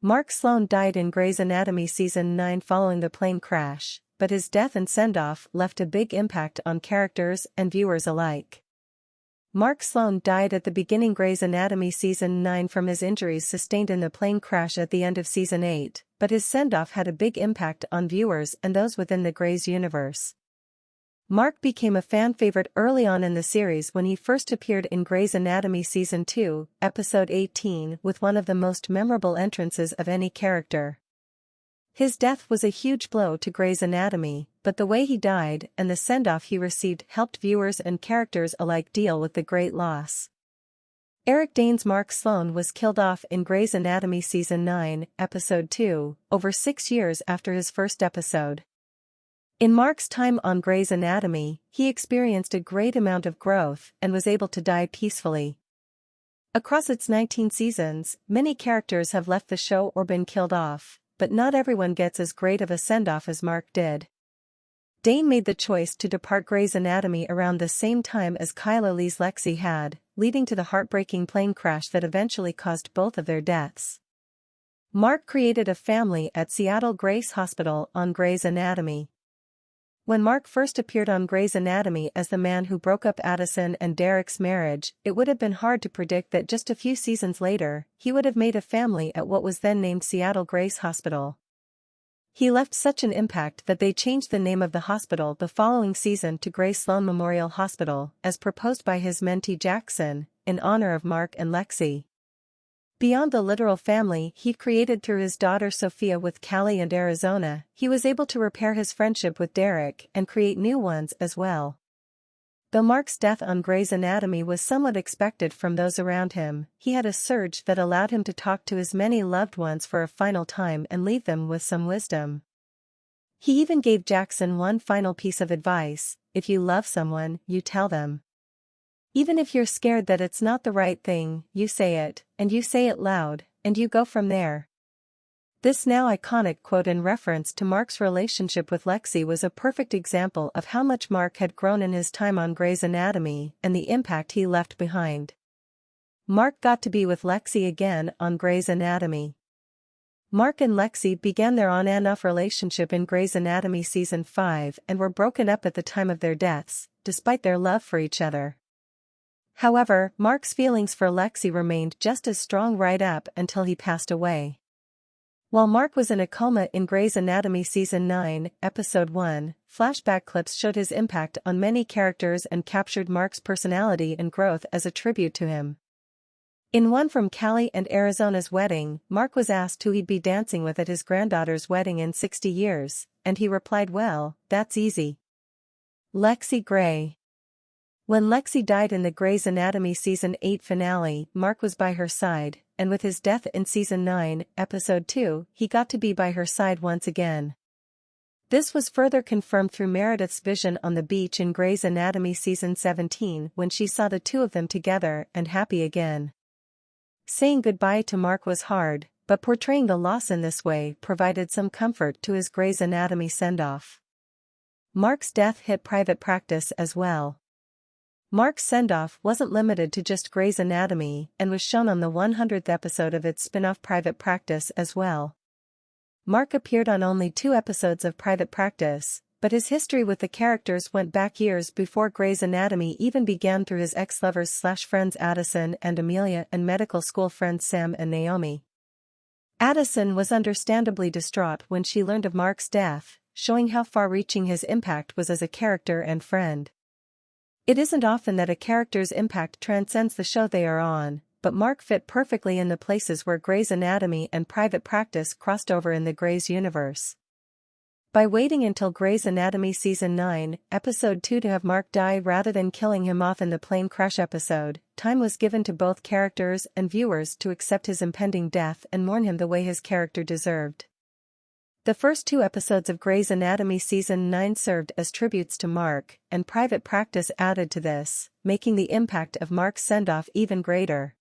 Mark Sloan died in Grey's Anatomy Season 9 following the plane crash, but his death and send-off left a big impact on characters and viewers alike. Mark Sloan died at the beginning Grey's Anatomy Season 9 from his injuries sustained in the plane crash at the end of Season 8, but his send-off had a big impact on viewers and those within the Grey's universe. Mark became a fan favorite early on in the series when he first appeared in Grey's Anatomy Season 2, Episode 18, with one of the most memorable entrances of any character. His death was a huge blow to Grey's Anatomy, but the way he died and the send-off he received helped viewers and characters alike deal with the great loss. Eric Dane's Mark Sloan was killed off in Grey's Anatomy Season 9, Episode 2, over 6 years after his first episode. In Mark's time on Grey's Anatomy, he experienced a great amount of growth and was able to die peacefully. Across its 19 seasons, many characters have left the show or been killed off, but not everyone gets as great of a send-off as Mark did. Dane made the choice to depart Grey's Anatomy around the same time as Chyler Leigh's Lexie had, leading to the heartbreaking plane crash that eventually caused both of their deaths. Mark created a family at Seattle Grace Hospital on Grey's Anatomy. When Mark first appeared on Grey's Anatomy as the man who broke up Addison and Derek's marriage, it would have been hard to predict that just a few seasons later, he would have made a family at what was then named Seattle Grace Hospital. He left such an impact that they changed the name of the hospital the following season to Grey Sloan Memorial Hospital, as proposed by his mentee Jackson, in honor of Mark and Lexie. Beyond the literal family he created through his daughter Sophia with Callie and Arizona, he was able to repair his friendship with Derek and create new ones as well. Though Mark's death on Grey's Anatomy was somewhat expected from those around him, he had a surge that allowed him to talk to his many loved ones for a final time and leave them with some wisdom. He even gave Jackson one final piece of advice: if you love someone, you tell them. Even if you're scared that it's not the right thing, you say it, and you say it loud, and you go from there. This now iconic quote in reference to Mark's relationship with Lexie was a perfect example of how much Mark had grown in his time on Grey's Anatomy and the impact he left behind. Mark got to be with Lexie again on Grey's Anatomy. Mark and Lexie began their on and off relationship in Grey's Anatomy Season 5 and were broken up at the time of their deaths, despite their love for each other. However, Mark's feelings for Lexie remained just as strong right up until he passed away. While Mark was in a coma in Grey's Anatomy Season 9, Episode 1, flashback clips showed his impact on many characters and captured Mark's personality and growth as a tribute to him. In one from Callie and Arizona's wedding, Mark was asked who he'd be dancing with at his granddaughter's wedding in 60 years, and he replied, "Well, that's easy. Lexie Grey." When Lexie died in the Grey's Anatomy Season 8 finale, Mark was by her side, and with his death in Season 9, Episode 2, he got to be by her side once again. This was further confirmed through Meredith's vision on the beach in Grey's Anatomy Season 17 when she saw the two of them together and happy again. Saying goodbye to Mark was hard, but portraying the loss in this way provided some comfort to his Grey's Anatomy send-off. Mark's death hit private practice as well. Mark's send-off wasn't limited to just Grey's Anatomy and was shown on the 100th episode of its spin-off Private Practice as well. Mark appeared on only 2 episodes of Private Practice, but his history with the characters went back years before Grey's Anatomy even began through his ex-lovers/friends Addison and Amelia and medical school friends Sam and Naomi. Addison was understandably distraught when she learned of Mark's death, showing how far-reaching his impact was as a character and friend. It isn't often that a character's impact transcends the show they are on, but Mark fit perfectly in the places where Grey's Anatomy and Private Practice crossed over in the Grey's universe. By waiting until Grey's Anatomy Season 9, Episode 2 to have Mark die rather than killing him off in the plane crash episode, time was given to both characters and viewers to accept his impending death and mourn him the way his character deserved. The first 2 episodes of Grey's Anatomy Season 9 served as tributes to Mark, and Private Practice added to this, making the impact of Mark's send-off even greater.